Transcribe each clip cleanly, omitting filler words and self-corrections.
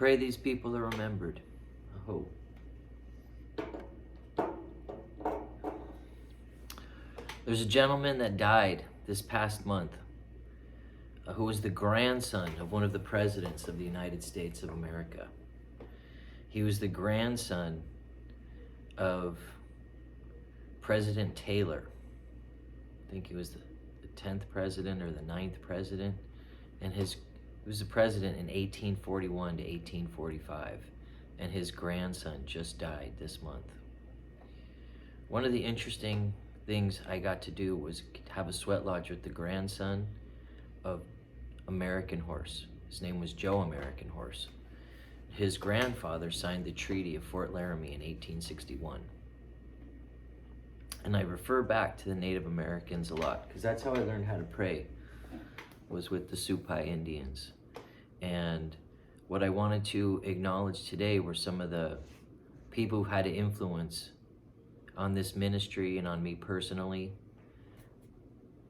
pray these people are remembered. I hope. There's a gentleman that died this past month who was the grandson of one of the presidents of the United States of America. He was the grandson of President Taylor. I think he was the 10th president or the 9th president. And he was the president in 1841 to 1845. And his grandson just died this month. One of the interesting things I got to do was have a sweat lodge with the grandson of American Horse. His name was Joe American Horse. His grandfather signed the Treaty of Fort Laramie in 1861. And I refer back to the Native Americans a lot because that's how I learned how to pray, was with the Supai Indians. And what I wanted to acknowledge today were some of the people who had an influence on this ministry and on me personally.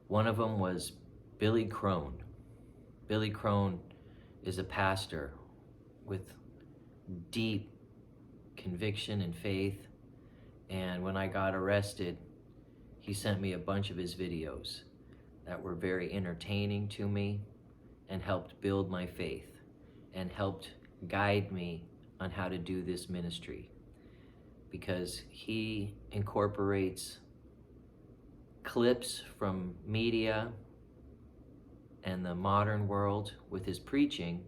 One of them was Billy Crone. Billy Crone is a pastor with deep conviction and faith. And when I got arrested, he sent me a bunch of his videos that were very entertaining to me and helped build my faith and helped guide me on how to do this ministry, because he incorporates clips from media and the modern world with his preaching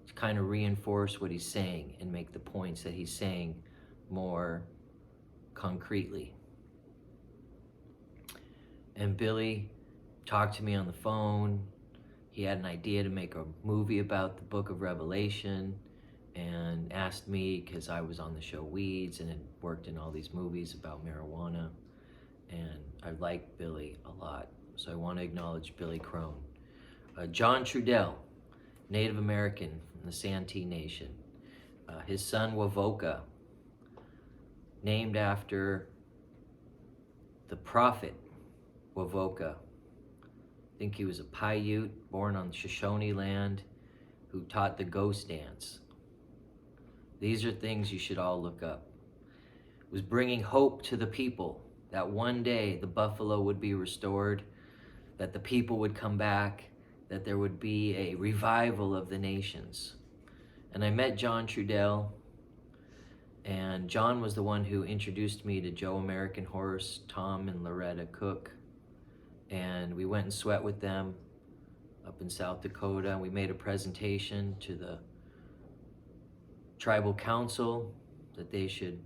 to kind of reinforce what he's saying and make the points that he's saying more concretely. And Billy talked to me on the phone. He had an idea to make a movie about the book of Revelation and asked me, because I was on the show Weeds and had worked in all these movies about marijuana, and I like Billy a lot, so I want to acknowledge Billy Crone. John Trudell, Native American from the Santee Nation. His son Wavoka, named after the prophet Wavoka. I think he was a Paiute born on Shoshone land who taught the ghost dance. These are things you should all look up. It was bringing hope to the people that one day the buffalo would be restored, that the people would come back, that there would be a revival of the nations. And I met John Trudell, and John was the one who introduced me to Joe American Horse, Tom and Loretta Cook, and we went and sweat with them up in South Dakota. We made a presentation to the tribal council that they should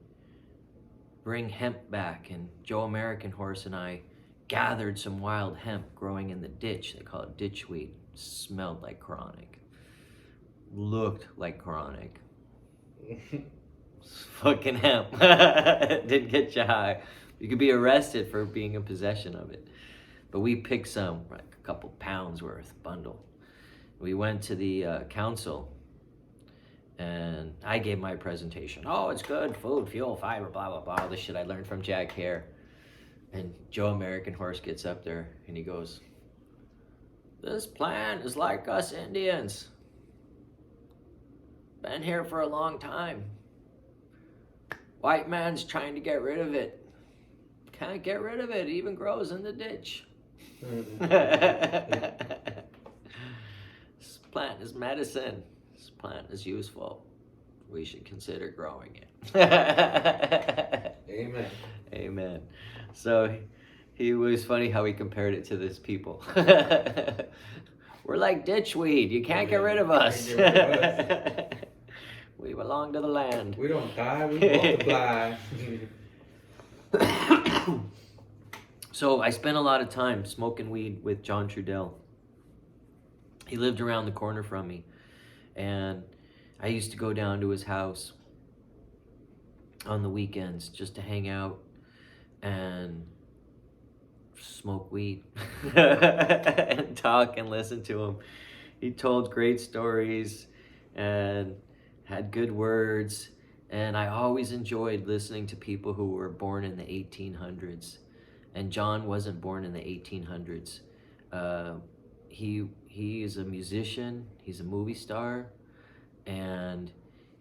bring hemp back, and Joe American Horse and I gathered some wild hemp growing in the ditch. They call it ditchweed. Smelled like chronic. Looked like chronic. Fucking hemp. Didn't get you high. You could be arrested for being in possession of it. But we picked some, like a couple pounds worth, bundle. We went to the council, and I gave my presentation. Oh, it's good, food, fuel, fiber, blah, blah, blah, all this shit I learned from Jack Hare. And Joe American Horse gets up there, and he goes, "This plant is like us Indians. Been here for a long time. White man's trying to get rid of it. Can't get rid of it, it even grows in the ditch." This plant is medicine. This plant is useful. We should consider growing it. Amen. Amen. So he was funny how he compared it to this people. We're like ditchweed. You can't get rid of us. We belong to the land. We don't die, we multiply. So I spent a lot of time smoking weed with John Trudell. He lived around the corner from me, and I used to go down to his house on the weekends just to hang out and smoke weed and talk and listen to him. He told great stories and had good words, and I always enjoyed listening to people who were born in the 1800s. And John wasn't born in the 1800s. He is a musician, he's a movie star, and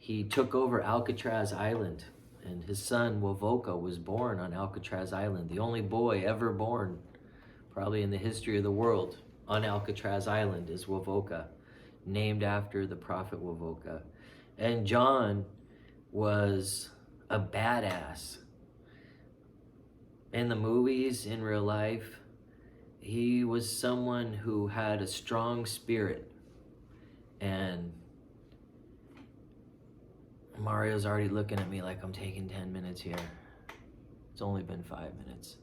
he took over Alcatraz Island, and his son Wovoka was born on Alcatraz Island, the only boy ever born, probably in the history of the world, on Alcatraz Island is Wovoka, named after the prophet Wovoka. And John was a badass. In the movies, in real life, he was someone who had a strong spirit. And Mario's already looking at me like I'm taking 10 minutes here. It's only been 5 minutes.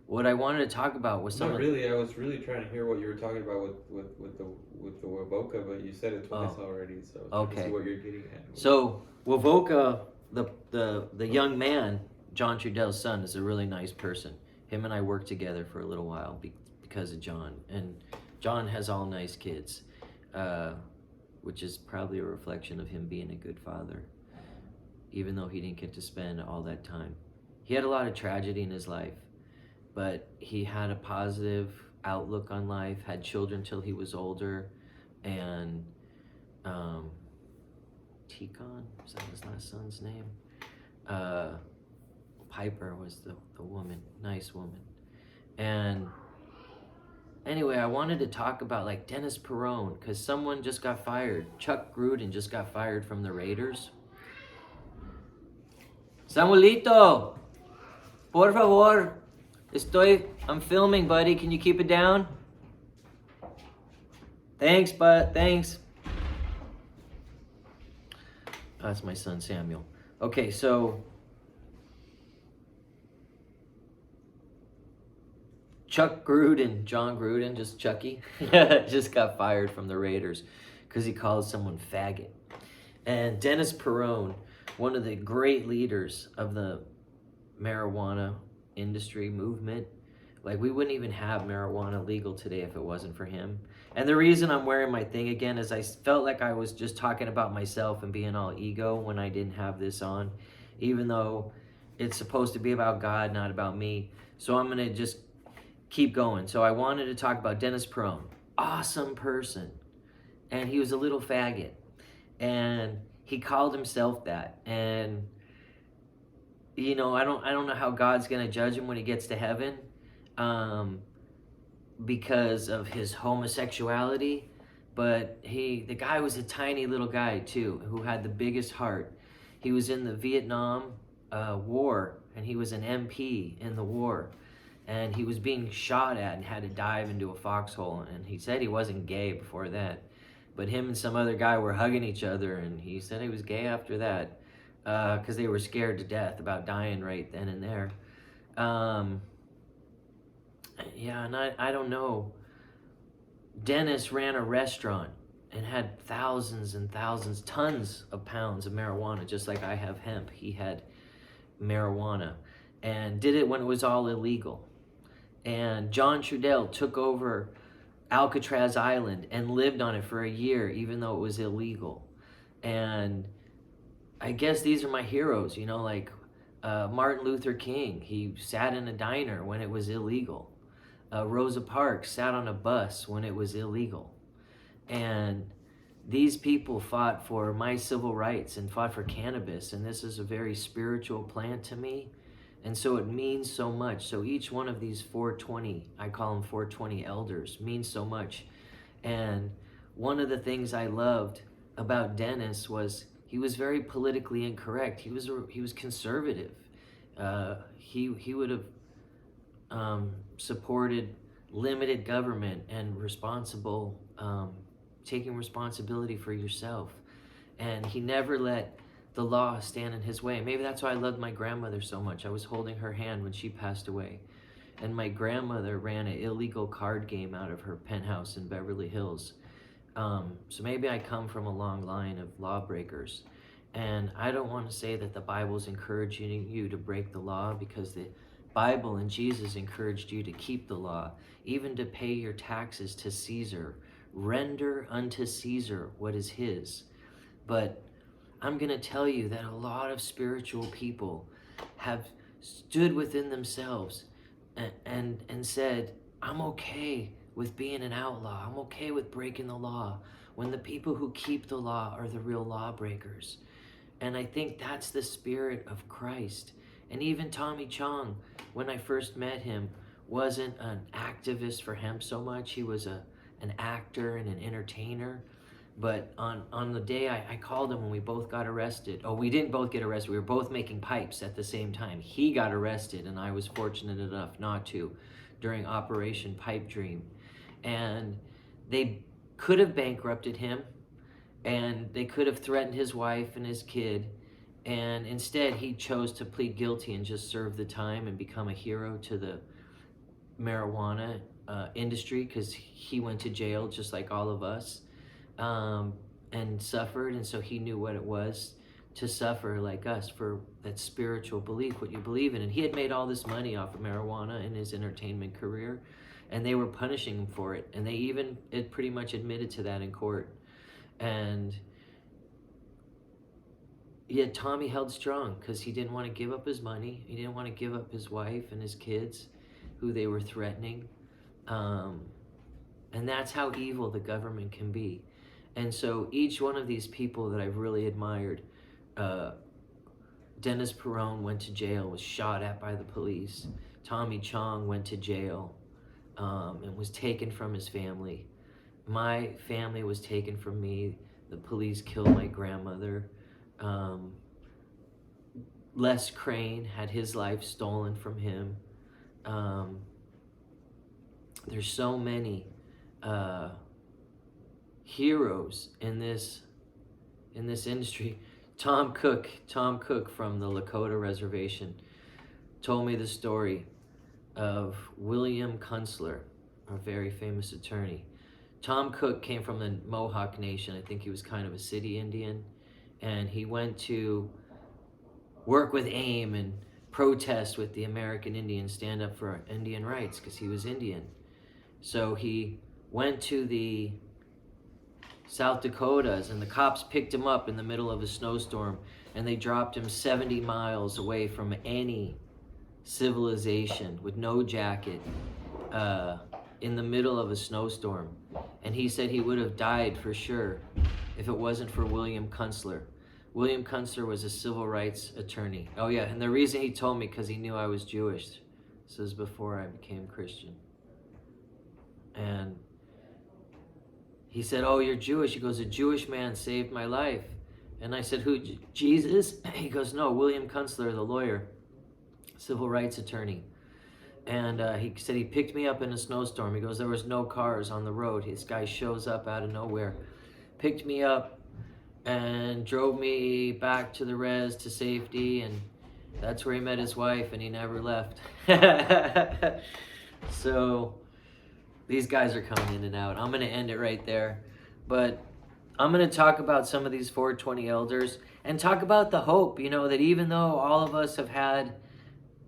What I wanted to talk about was Not really. I was really trying to hear what you were talking about with the Wovoka, but you said it twice already. So I was trying to see what you're getting at. So Wovoka, the young man, John Trudell's son, is a really nice person. Him and I worked together for a little while because of John, and John has all nice kids, which is probably a reflection of him being a good father, even though he didn't get to spend all that time. He had a lot of tragedy in his life, but he had a positive outlook on life, had children till he was older, and Tikon, is that his last son's name? Piper was the woman, nice woman. And anyway, I wanted to talk about like Dennis Perone, because someone just got fired. Chuck Gruden just got fired from the Raiders. Samuelito, por favor, I'm filming, buddy. Can you keep it down? Thanks, bud. Thanks. That's my son, Samuel. Okay, so Chuck Gruden, John Gruden, just Chucky, just got fired from the Raiders because he called someone faggot. And Dennis Perone, one of the great leaders of the marijuana industry movement, like we wouldn't even have marijuana legal today if it wasn't for him. And the reason I'm wearing my thing again is I felt like I was just talking about myself and being all ego when I didn't have this on, even though it's supposed to be about God, not about me. So I'm going to just keep going. So I wanted to talk about Dennis Perone. Awesome person. And he was a little faggot. And he called himself that. And you know, I don't know how God's going to judge him when he gets to heaven because of his homosexuality, but the guy was a tiny little guy too who had the biggest heart. He was in the Vietnam War, and he was an MP in the war, and he was being shot at and had to dive into a foxhole, and he said he wasn't gay before that, but him and some other guy were hugging each other, and he said he was gay after that because they were scared to death about dying right then and there. Yeah, and I don't know. Dennis ran a restaurant and had thousands and thousands, tons of pounds of marijuana, just like I have hemp. He had marijuana and did it when it was all illegal. And John Trudell took over Alcatraz Island and lived on it for a year, even though it was illegal. And I guess these are my heroes, you know, like Martin Luther King. He sat in a diner when it was illegal. Rosa Parks sat on a bus when it was illegal. And these people fought for my civil rights and fought for cannabis. And this is a very spiritual plant to me. And so it means so much. So each one of these 420, I call them 420 elders, means so much. And one of the things I loved about Dennis was he was very politically incorrect. He was conservative. He would have supported limited government and responsible, taking responsibility for yourself. And he never let the law stand in his way. Maybe that's why I loved my grandmother so much. I was holding her hand when she passed away. And my grandmother ran an illegal card game out of her penthouse in Beverly Hills. So maybe I come from a long line of lawbreakers. And I don't want to say that the Bible's encouraging you to break the law, because the Bible and Jesus encouraged you to keep the law, even to pay your taxes to Caesar. Render unto Caesar what is his. But I'm going to tell you that a lot of spiritual people have stood within themselves and said, I'm okay with being an outlaw. I'm okay with breaking the law, when the people who keep the law are the real lawbreakers. And I think that's the spirit of Christ. And even Tommy Chong, when I first met him, wasn't an activist for him so much. He was an actor and an entertainer. But on the day I called him when we both got arrested. Oh, we didn't both get arrested. We were both making pipes at the same time. He got arrested, and I was fortunate enough not to, during Operation Pipe Dream. And they could have bankrupted him, and they could have threatened his wife and his kid. And instead, he chose to plead guilty and just serve the time and become a hero to the marijuana industry, because he went to jail just like all of us. And suffered, and so he knew what it was to suffer like us for that spiritual belief, what you believe in. And he had made all this money off of marijuana in his entertainment career, and they were punishing him for it, and it pretty much admitted to that in court. And yet Tommy held strong, because he didn't want to give up his money, he didn't want to give up his wife and his kids, who they were threatening. And that's how evil the government can be. And so each one of these people that I've really admired, Dennis Peron went to jail, was shot at by the police. Tommy Chong went to jail and was taken from his family. My family was taken from me. The police killed my grandmother. Les Crane had his life stolen from him. There's so many heroes in this industry. Tom Cook from the Lakota Reservation told me the story of William Kunstler, a very famous attorney. Tom Cook came from the Mohawk Nation. I think he was kind of a city Indian, and he went to work with AIM and protest with the American Indians, stand up for Indian rights, because he was Indian. So he went to the South Dakotas, and the cops picked him up in the middle of a snowstorm, and they dropped him 70 miles away from any civilization with no jacket in the middle of a snowstorm. And he said he would have died for sure if it wasn't for William Kunstler. William Kunstler was a civil rights attorney. Oh yeah, and the reason he told me, because he knew I was Jewish. This was before I became Christian. And he said, "Oh, you're Jewish." He goes, "A Jewish man saved my life." And I said, "Who, Jesus?" He goes, "No, William Kunstler, the lawyer, civil rights attorney." And he said he picked me up in a snowstorm. He goes, there was no cars on the road. This guy shows up out of nowhere, picked me up, and drove me back to the res to safety. And that's where he met his wife, and he never left. So these guys are coming in and out. I'm going to end it right there. But I'm going to talk about some of these 420 elders and talk about the hope, you know, that even though all of us have had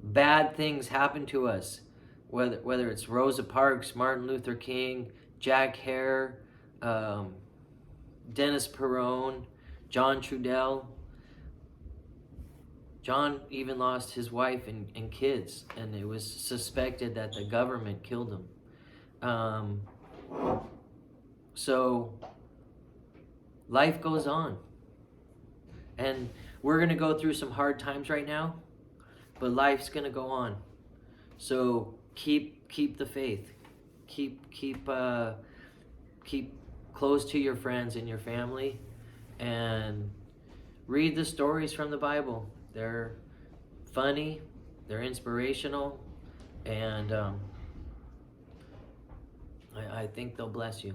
bad things happen to us, whether it's Rosa Parks, Martin Luther King, Jack Hare, Dennis Peron, John Trudell. John even lost his wife and kids, and it was suspected that the government killed him. So life goes on, and we're going to go through some hard times right now, but life's going to go on. So keep the faith. Keep close to your friends and your family, and read the stories from the Bible. They're funny, they're inspirational, and I think they'll bless you.